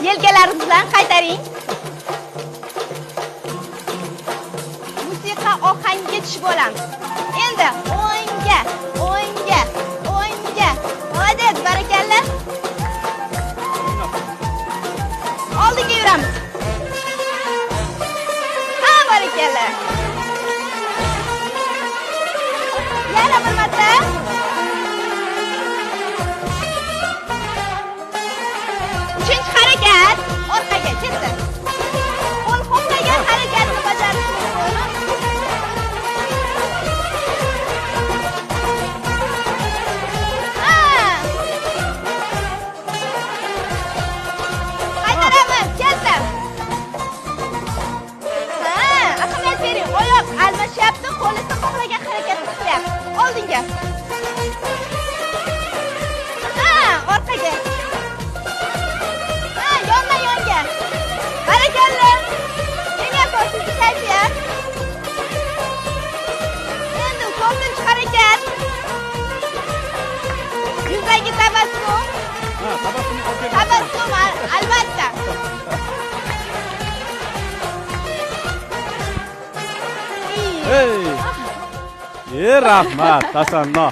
Yelkalaringizdan qaytaring. Musiqa ohangiga tushib olamiz. Endi o'ngga. Молодец, barakalla. Oldinga yuramiz. Ha, barakalla. Yana bir marta. Uchinchi harakat. Orqaga ketdi. Qo'l ho'plagan harakatni bajarish kerak. Qaytaramiz, ketdi. Ahamiyat bering. Oyoq almashyapti, qo'l esa xohlagan harakatni qilyapti. Oldinga. Orqaga. Yonma-yonga. Barakalla. Eng asosiysi kayfiyat. Endi 4-harakat. Yuzdagi tabassum. Tabassum albatta. Rahmat, tasanno.